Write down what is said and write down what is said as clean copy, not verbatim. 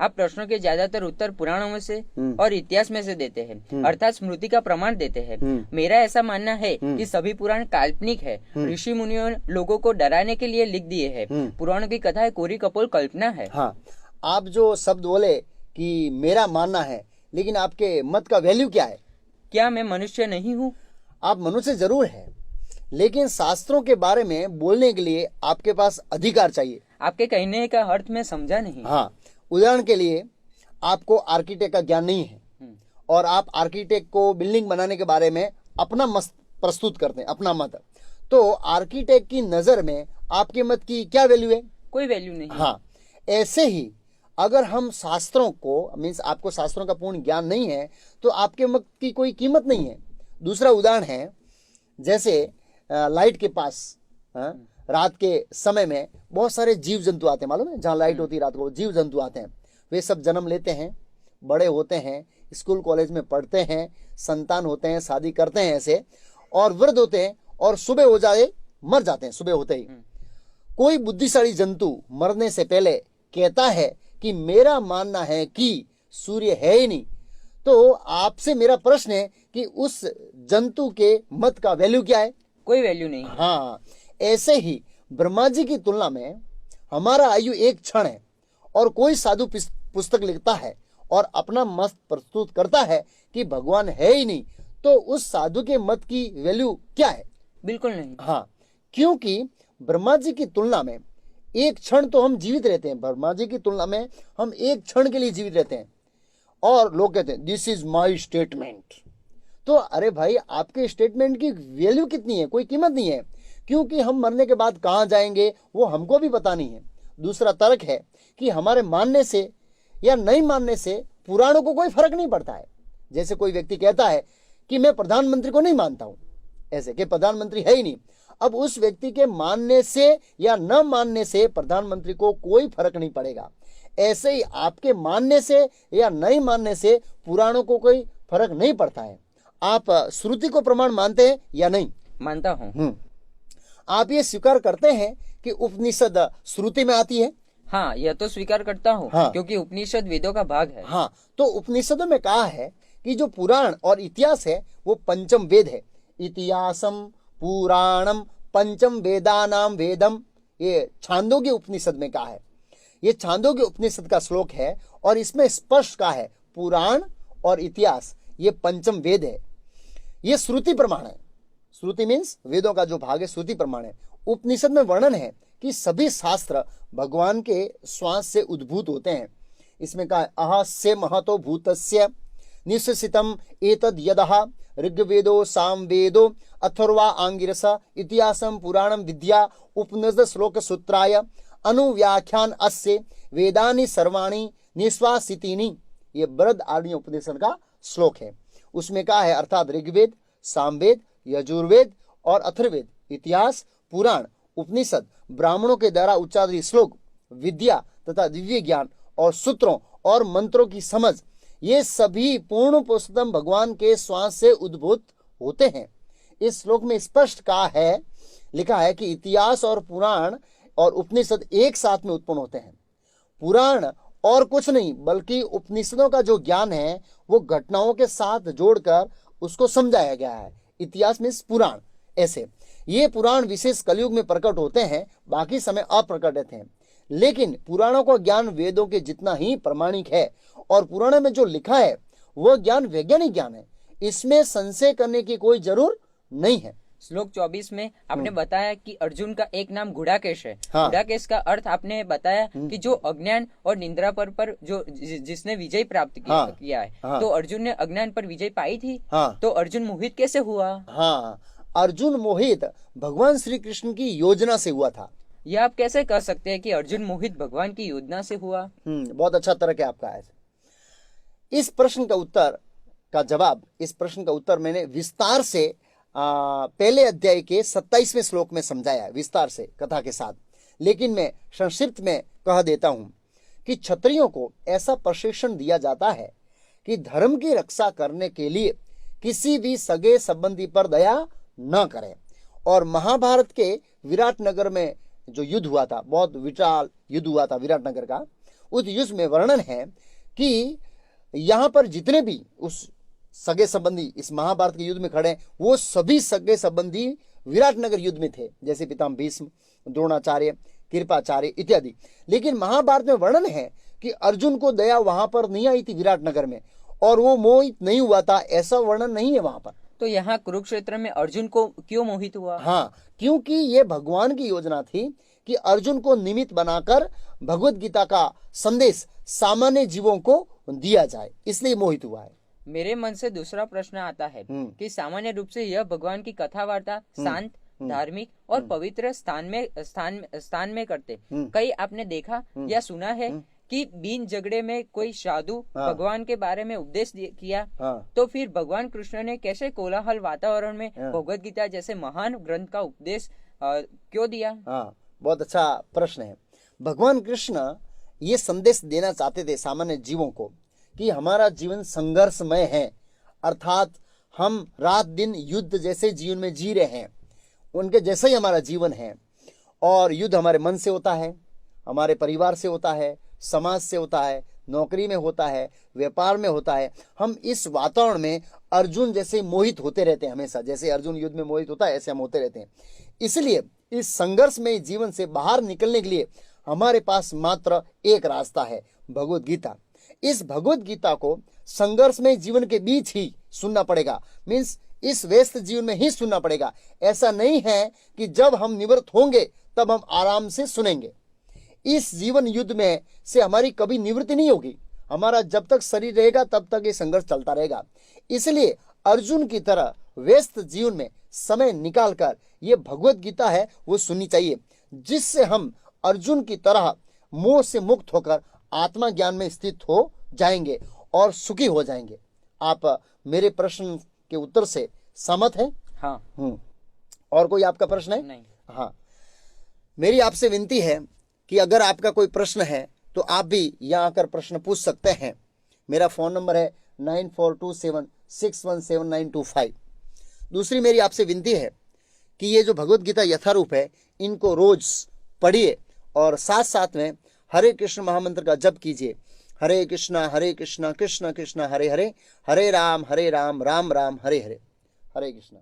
आप प्रश्नों के ज्यादातर उत्तर पुराणों में से और इतिहास में से देते हैं, अर्थात स्मृति का प्रमाण देते हैं। मेरा ऐसा मानना है कि सभी पुराण काल्पनिक है। ऋषि मुनियों ने लोगों को डराने के लिए लिख दिए हैं। पुराणों की कथाएं कोरी कपोल कल्पना है। हाँ, आप जो शब्द बोले कि मेरा मानना है, लेकिन आपके मत का वैल्यू क्या है? क्या मैं मनुष्य नहीं हूँ? आप मनुष्य जरूर है, लेकिन शास्त्रों के बारे में बोलने के लिए आपके पास अधिकार चाहिए। आपके कहने का अर्थ मैं समझा नहीं। हाँ, उदाहरण के लिए आपको आर्किटेक्ट का ज्ञान नहीं है और आप आर्किटेक्ट को बिल्डिंग बनाने के बारे में अपना मत प्रस्तुत करते हैं, अपना मत, तो आर्किटेक्ट की नजर में आपके मत की क्या वैल्यू है? कोई वैल्यू नहीं। हाँ, ऐसे ही अगर हम शास्त्रों को, मीन्स आपको शास्त्रों का पूर्ण ज्ञान नहीं है तो आपके मत की कोई कीमत नहीं है। दूसरा उदाहरण है, जैसे लाइट के पास रात के समय में बहुत सारे जीव जंतु आते हैं, मालूम है? जहाँ लाइट होती है रात को जीव जंतु आते हैं। वे सब जन्म लेते हैं, बड़े होते हैं, स्कूल कॉलेज में पढ़ते हैं, संतान होते हैं, शादी करते हैं ऐसे, और वृद्ध होते हैं और सुबह हो जाए मर जाते हैं सुबह होते ही। कोई बुद्धिशाली जंतु मरने से पहले कहता है कि मेरा मानना है कि सूर्य है ही नहीं। तो आपसे मेरा प्रश्न है कि उस जंतु के मत का वैल्यू क्या है? कोई वैल्यू नहीं। हाँ, ऐसे ही ब्रह्मा जी की तुलना में हमारा आयु एक क्षण है, और कोई साधु पुस्तक लिखता है और अपना मत प्रस्तुत करता है कि भगवान है ही नहीं, तो उस साधु के मत की वैल्यू क्या है? बिल्कुल नहीं। हाँ, क्योंकि ब्रह्मा जी की तुलना में एक क्षण तो हम जीवित रहते हैं। ब्रह्मा जी की तुलना में हम एक क्षण के लिए जीवित रहते हैं, और लोग कहते हैं दिस इज माई स्टेटमेंट। तो अरे भाई, आपके स्टेटमेंट की वैल्यू कितनी है? कोई कीमत नहीं है, क्योंकि हम मरने के बाद कहाँ जाएंगे वो हमको भी पता नहीं है। दूसरा तर्क है कि हमारे मानने से या नहीं मानने से पुराणों को कोई फर्क नहीं पड़ता है। जैसे कोई व्यक्ति कहता है कि मैं प्रधानमंत्री को नहीं मानता हूं, ऐसे कि प्रधानमंत्री है ही नहीं। अब उस व्यक्ति के मानने से या न मानने से प्रधानमंत्री को कोई फर्क नहीं पड़ेगा। ऐसे ही आपके मानने से या नहीं मानने से पुराणों को कोई फर्क नहीं पड़ता है। आप श्रुति को प्रमाण मानते हैं या नहीं? मानता हूँ। आप ये स्वीकार करते हैं कि उपनिषद श्रुति में आती है? हाँ, यह तो स्वीकार करता हूँ। हाँ, क्योंकि उपनिषद वेदों का भाग है। हाँ, तो उपनिषदों में कहा है कि जो पुराण और इतिहास है वो पंचम वेद है। इतिहासम पुराणम पंचम वेदानाम वेदम, ये छांदोग्य उपनिषद में कहा है। ये छांदोग्य उपनिषद का श्लोक है और इसमें स्पष्ट कहा है पुराण और इतिहास ये पंचम वेद है। ये श्रुति प्रमाण है। श्रुति मीन्स वेदों का जो भाग है, श्रुति प्रमाण है। उपनिषद में वर्णन है कि सभी शास्त्र भगवान के श्वास से उद्भूत होते हैं। इसमें कहा अहस्य महतो भूतस्य निश्चितम एतद यदः ऋग्वेदो सामवेदो अथर्वा आंगिरस इतिहासम पुराणम विद्या उपनिषद श्लोक सूत्राय अनुव्याख्यान अस्य वेदानि सर्वाणि निश्वासितिनि। ये बृहद आरण्य उपनिषद का श्लोक है। उसमें कहा है अर्थात ऋग्वेद, सामवेद, यजुर्वेद और अथर्ववेद, इतिहास, पुराण, उपनिषद, ब्राह्मणों के द्वारा उच्चारित श्लोक, विद्या तथा दिव्य ज्ञान और सूत्रों और मंत्रों की समझ, ये सभी पूर्ण पुरुषोत्तम भगवान के श्वास से उद्भूत होते हैं। इस श्लोक में स्पष्ट कहा है, लिखा है कि इतिहास और पुराण और उपनिषद एक साथ में उत्पन्न होते हैं। पुराण और कुछ नहीं बल्कि उपनिषदों का जो ज्ञान है वो घटनाओं के साथ जोड़कर उसको समझाया गया है। इतिहास में पुराण, ऐसे ये पुराण विशेष कलयुग में प्रकट होते हैं, बाकी समय अप्रकट रहते हैं। लेकिन पुराणों का ज्ञान वेदों के जितना ही प्रमाणिक है, और पुराण में जो लिखा है वह ज्ञान वैज्ञानिक ज्ञान है। इसमें संशय करने की कोई जरूर नहीं है। श्लोक 24 में आपने बताया कि अर्जुन का एक नाम गुड़ाकेश है। हाँ। गुड़ाकेश का अर्थ आपने बताया कि जो अज्ञान और निंद्रा पर जो जिसने विजय प्राप्त किया है। हाँ। तो अर्जुन ने अज्ञान पर विजय पाई थी। हाँ। तो अर्जुन मोहित कैसे हुआ? हाँ, अर्जुन मोहित भगवान श्री कृष्ण की योजना से हुआ था। यह आप कैसे कह सकते हैं कि अर्जुन मोहित भगवान की योजना से हुआ? बहुत अच्छा तर्क है आपका। इस प्रश्न का उत्तर मैंने विस्तार से पहले अध्याय के 27वें श्लोक में समझाया है, विस्तार से कथा के साथ। लेकिन मैं संक्षिप्त में कह देता हूं कि क्षत्रियों को ऐसा प्रशिक्षण दिया जाता है कि धर्म की रक्षा करने के लिए किसी भी सगे संबंधी पर दया न करें। और महाभारत के विराट नगर में जो युद्ध हुआ था, बहुत विशाल युद्ध हुआ था विराट नगर का, उस युद्ध में वर्णन है कि यहाँ पर जितने भी उस सगे संबंधी इस महाभारत के युद्ध में खड़े हैं, वो सभी सगे संबंधी विराटनगर युद्ध में थे, जैसे पितामह भीष्म, द्रोणाचार्य, कृपाचार्य इत्यादि। लेकिन महाभारत में वर्णन है कि अर्जुन को दया वहां पर नहीं आई थी विराटनगर में, और वो मोहित नहीं हुआ था, ऐसा वर्णन नहीं है वहां पर। तो यहाँ कुरुक्षेत्र में अर्जुन को क्यों मोहित हुआ? हाँ, क्योंकि ये भगवान की योजना थी कि अर्जुन को निमित्त बनाकर भगवत गीता का संदेश सामान्य जीवों को दिया जाए, इसलिए मोहित हुआ है। मेरे मन से दूसरा प्रश्न आता है कि सामान्य रूप से यह भगवान की कथा वार्ता शांत, धार्मिक और पवित्र स्थान में करते। कई आपने देखा या सुना है कि बिन झगड़े में कोई साधु भगवान के बारे में उपदेश किया, तो फिर भगवान कृष्ण ने कैसे कोलाहल वातावरण में भगवत गीता जैसे महान ग्रंथ का उपदेश क्यों दिया? बहुत अच्छा प्रश्न है। भगवान कृष्ण ये संदेश देना चाहते थे सामान्य जीवों को कि हमारा जीवन संघर्षमय है, अर्थात हम रात दिन युद्ध जैसे जीवन में जी रहे हैं, उनके जैसा ही हमारा जीवन है। और युद्ध हमारे मन से होता है, हमारे परिवार से होता है, समाज से होता है, नौकरी में होता है, व्यापार में होता है। हम इस वातावरण में अर्जुन जैसे मोहित होते रहते हैं हमेशा, जैसे अर्जुन युद्ध में मोहित होता है ऐसे हम होते रहते हैं। इसलिए इस संघर्ष में जीवन से बाहर निकलने के लिए हमारे पास मात्र एक रास्ता है, भगवत गीता। इस भगवत गीता को संघर्ष में जीवन के बीच ही सुनना पड़ेगा, मीन्स इस व्यस्त जीवन में ही सुनना पड़ेगा। ऐसा नहीं है कि जब हम निवृत्त होंगे तब हम आराम से सुनेंगे। इस जीवन युद्ध में से हमारी कभी निवृत्ति नहीं होगी, हमारा जब तक शरीर रहेगा तब तक ये संघर्ष चलता रहेगा। इसलिए अर्जुन की तरह व्यस्त जीवन में समय निकालकर ये भगवत गीता है वो सुननी चाहिए, जिससे हम अर्जुन की तरह मोह से मुक्त होकर आत्मा ज्ञान में स्थित हो जाएंगे और सुखी हो जाएंगे। आप मेरे प्रश्न के उत्तर से सहमत हैं? हाँ। और कोई आपका प्रश्न है? नहीं। हाँ, मेरी आपसे विनती है कि अगर आपका कोई प्रश्न है तो आप भी यहाँ आकर प्रश्न पूछ सकते हैं। मेरा फोन नंबर है 9427617925। दूसरी मेरी आपसे विनती है कि ये जो भगवत गीता यथारूप है इनको रोज पढ़िए और साथ साथ में हरे कृष्ण महामंत्र का जप कीजिए। हरे कृष्णा कृष्ण कृष्ण हरे हरे, हरे राम राम राम हरे हरे। हरे कृष्णा।